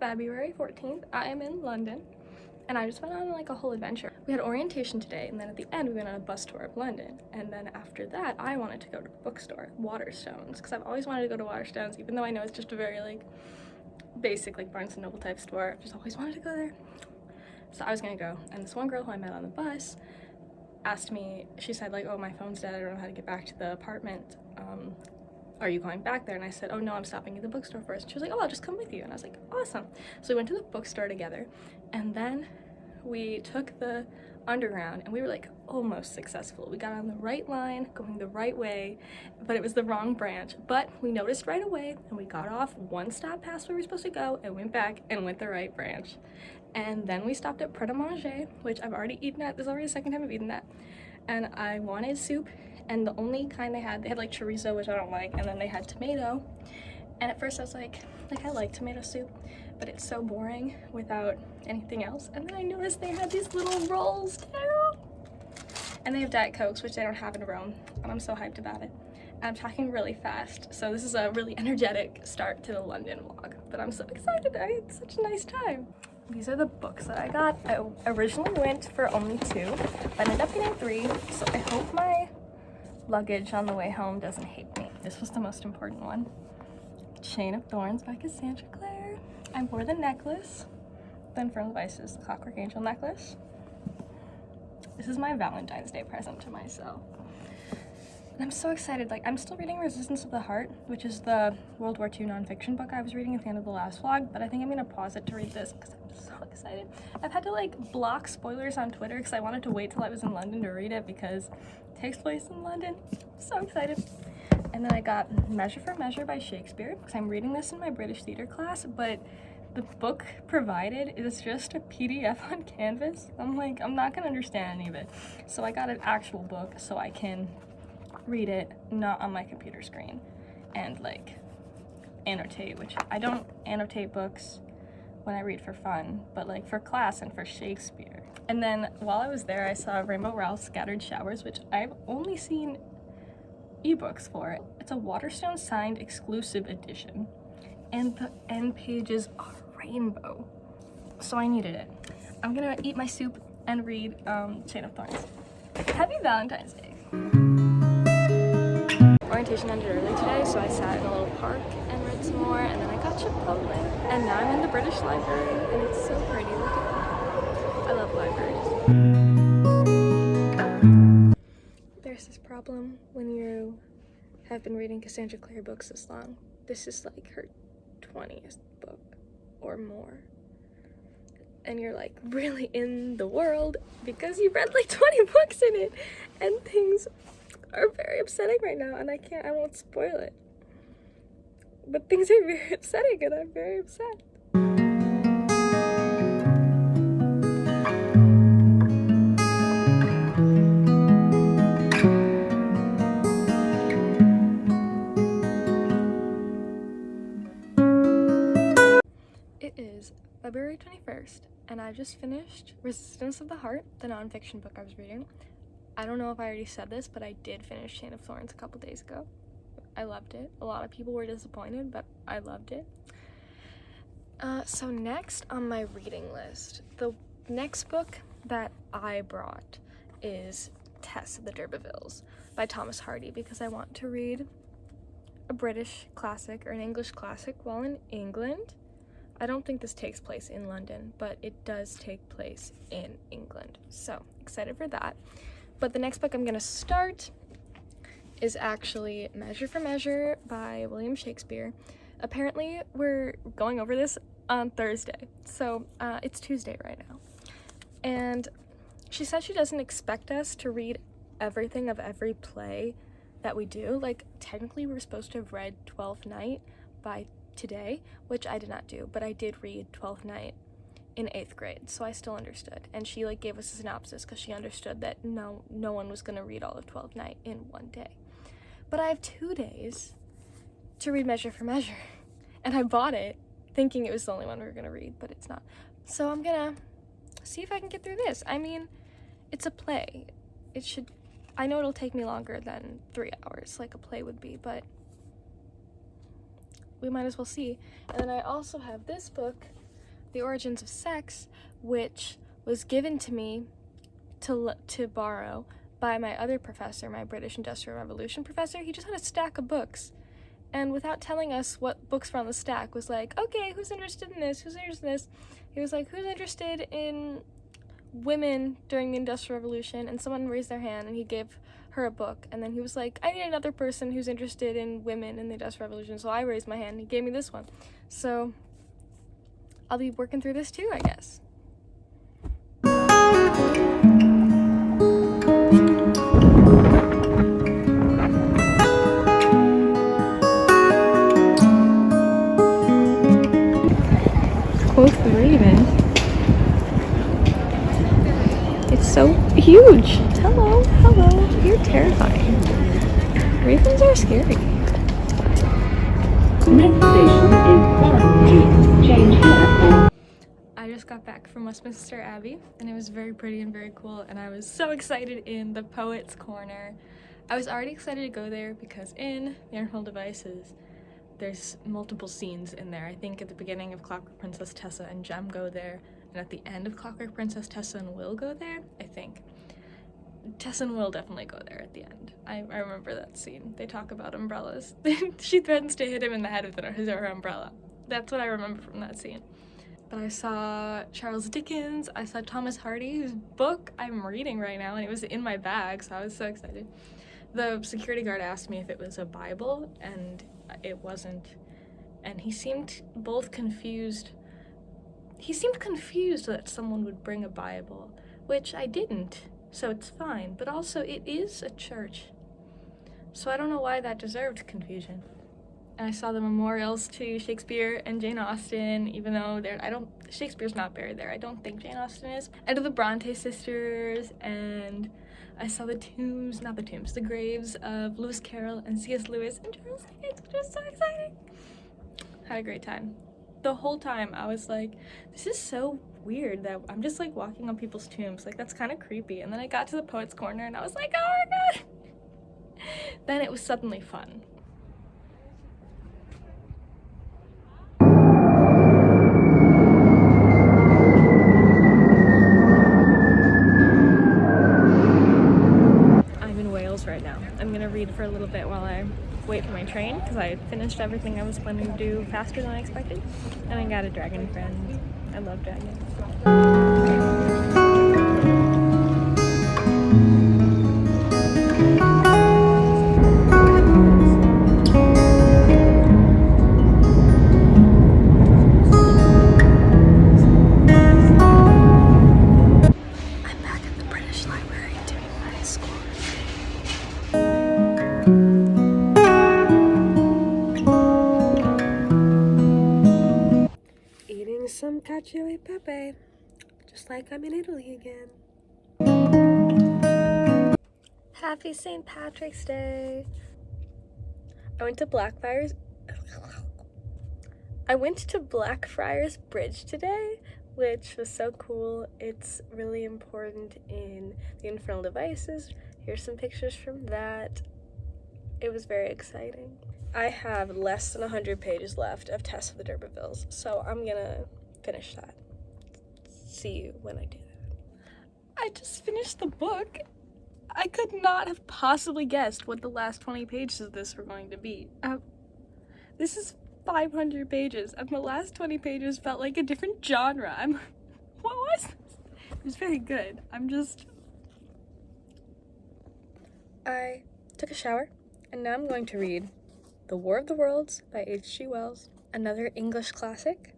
February 14th. I am in London, and I just went on like a whole adventure. We had orientation today, and then at the end we went on a bus tour of London, and then after that I wanted to go to the bookstore, Waterstones, because I've always wanted to go to Waterstones, even though I know it's just a very like basic like Barnes & Noble type store. I've just always wanted to go there. So I was gonna go, and this one girl who I met on the bus asked me, she said like, oh, my phone's dead, I don't know how to get back to the apartment. Are you going back there? And I said, oh no, I'm stopping at the bookstore first. And she was like, oh, I'll just come with you. And I was like, awesome. So we went to the bookstore together, and then we took the underground, and we were like almost successful. We got on the right line, going the right way, but it was the wrong branch. But we noticed right away, and we got off one stop past where we were supposed to go, and went back and went the right branch. And then we stopped at Pret a Manger, which I've already eaten at. This is already the second time I've eaten that. And I wanted soup, and the only kind they had like chorizo, which I don't like, and then they had tomato. And at first I was like I like tomato soup, but it's so boring without anything else. And then I noticed they had these little rolls too. And they have Diet Cokes, which they don't have in Rome, and I'm so hyped about it. And I'm talking really fast, so this is a really energetic start to the London vlog, but I'm so excited. I had such a nice time. These are the books that I got. I originally went for only 2, but I ended up getting 3, so I hope my luggage on the way home doesn't hate me. This was the most important one. Chain of Thorns by Cassandra Clare. I wore the necklace, the Infernal Devices, the Clockwork Angel necklace. This is my Valentine's Day present to myself. And I'm so excited. Like, I'm still reading Resistance of the Heart, which is the World War II nonfiction book I was reading at the end of the last vlog, but I think I'm gonna pause it to read this because I'm so excited. I've had to like block spoilers on Twitter because I wanted to wait till I was in London to read it because it takes place in London. I'm so excited. And then I got Measure for Measure by Shakespeare because I'm reading this in my British theater class, but the book provided is just a PDF on Canvas. I'm like, I'm not gonna understand any of it. So I got an actual book so I can read it not on my computer screen and like annotate, which I don't annotate books when I read for fun, but like for class and for Shakespeare. And then while I was there, I saw Rainbow Rowell's Scattered Showers, which I've only seen ebooks for it. It's a Waterstone signed exclusive edition, and the end pages are rainbow, so I needed it. I'm gonna eat my soup and read Chain of Thorns. Happy Valentine's Day. Orientation ended early today, so I sat in a little park and read some more, and then I got Chipotle, and now I'm in the British Library, and it's so pretty. Look at that. I love libraries. There's this problem when you have been reading Cassandra Clare books this long. This is like her 20th book or more, and you're like really in the world because you've read like 20 books in it, and things are very upsetting right now, and I won't spoil it, but things are very upsetting and I'm very upset. It is February 21st, and I just finished Resistance of the Heart, the nonfiction book I was reading. I don't know if I already said this, but I did finish Chain of Thorns a couple days ago. I loved it. A lot of people were disappointed, but I loved it. So next on my reading list, the next book that I brought is Tess of the D'Urbervilles by Thomas Hardy, because I want to read a British classic or an English classic while in England. I don't think this takes place in London, but it does take place in England. So excited for that. But the next book I'm gonna start is actually Measure for Measure by William Shakespeare. Apparently we're going over this on Thursday, so it's Tuesday right now. And she said she doesn't expect us to read everything of every play that we do. Like, technically we're supposed to have read Twelfth Night by today, which I did not do, but I did read Twelfth Night in 8th grade, so I still understood. And she like gave us a synopsis because she understood that no one was gonna read all of Twelfth Night in one day. But I have 2 days to read Measure for Measure, and I bought it thinking it was the only one we were gonna read, but it's not. So I'm gonna see if I can get through this. I mean, it's a play. I know it'll take me longer than 3 hours like a play would be, but we might as well see. And then I also have this book The Origins of Sex, which was given to me to borrow by my other professor, my British Industrial Revolution professor. He just had a stack of books, and without telling us what books were on the stack, was like, okay, who's interested in this? Who's interested in this? He was like, who's interested in women during the Industrial Revolution? And someone raised their hand, and he gave her a book. And then he was like, I need another person who's interested in women in the Industrial Revolution. So I raised my hand, and he gave me this one. So I'll be working through this too, I guess. Quoth the raven. It's so huge. Hello, hello. You're terrifying. Ravens are scary. Next station is Orange. Change here. I just got back from Westminster Abbey, and it was very pretty and very cool, and I was so excited in the Poets' Corner. I was already excited to go there because in the Infernal Devices, there's multiple scenes in there. I think at the beginning of Clockwork Princess, Tessa and Jem go there, and at the end of Clockwork Princess, Tessa and Will go there, I think. Tessa and Will definitely go there at the end. I remember that scene. They talk about umbrellas. She threatens to hit him in the head with her umbrella. That's what I remember from that scene. But I saw Charles Dickens, I saw Thomas Hardy, whose book I'm reading right now, and it was in my bag, so I was so excited. The security guard asked me if it was a Bible, and it wasn't. And he seemed both confused. He seemed confused that someone would bring a Bible, which I didn't, so it's fine. But also, it is a church, so I don't know why that deserved confusion. And I saw the memorials to Shakespeare and Jane Austen, even though Shakespeare's not buried there. I don't think Jane Austen is. I did the Bronte sisters, and I saw the graves of Lewis Carroll and C.S. Lewis and Charles Dickens, which was so exciting. Had a great time. The whole time I was like, this is so weird that I'm just like walking on people's tombs. Like, that's kind of creepy. And then I got to the Poets' Corner and I was like, oh my god. Then it was suddenly fun. Right now. I'm gonna read for a little bit while I wait for my train because I finished everything I was planning to do faster than I expected, and I got a dragon friend. I love dragons. I'm back at the British Library doing my school. Eating some cacio e pepe, just like I'm in Italy again. Happy St. Patrick's Day! I went to Blackfriars Bridge today, which was so cool. It's really important in the Infernal Devices. Here's some pictures from that. It was very exciting. I have less than 100 pages left of Tess of the D'Urbervilles, so I'm gonna finish that. See you when I do that. I just finished the book. I could not have possibly guessed what the last 20 pages of this were going to be. This is 500 pages, and the last 20 pages felt like a different genre. What was this? It was very good. I took a shower, and now I'm going to read The War of the Worlds by H.G. Wells, another English classic.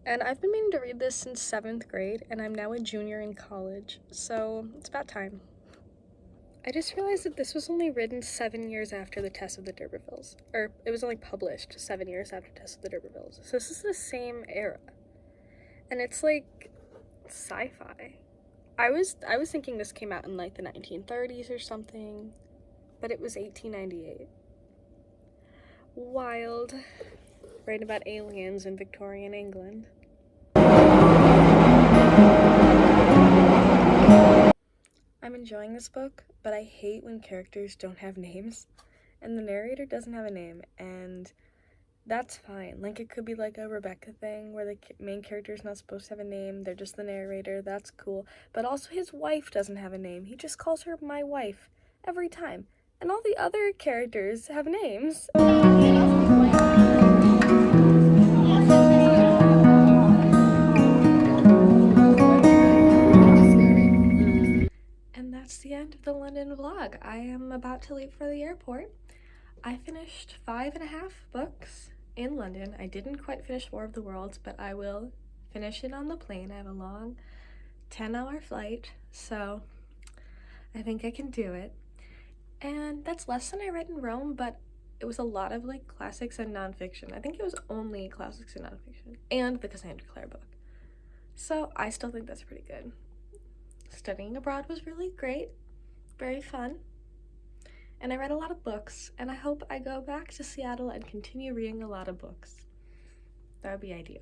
And I've been meaning to read this since 7th grade, and I'm now a junior in college, so it's about time. I just realized that this was only written 7 years after the Tess of the D'Urbervilles. Or, it was only published 7 years after Tess of the D'Urbervilles. So this is the same era. And it's like sci-fi. I was thinking this came out in like the 1930s or something, but it was 1898. Wild. Right about aliens in Victorian England. I'm enjoying this book, but I hate when characters don't have names, and the narrator doesn't have a name, and that's fine. Like, it could be like a Rebecca thing where the main character is not supposed to have a name, they're just the narrator, that's cool. But also his wife doesn't have a name, he just calls her my wife every time. And all the other characters have names. And that's the end of the London vlog. I am about to leave for the airport. I finished 5.5 books in London. I didn't quite finish War of the Worlds, but I will finish it on the plane. I have a long 10-hour flight, so I think I can do it. And that's less than I read in Rome, but it was a lot of like classics and nonfiction. I think it was only classics and nonfiction, and the Cassandra Clare book. So I still think that's pretty good. Studying abroad was really great, very fun, and I read a lot of books, and I hope I go back to Seattle and continue reading a lot of books. That would be ideal.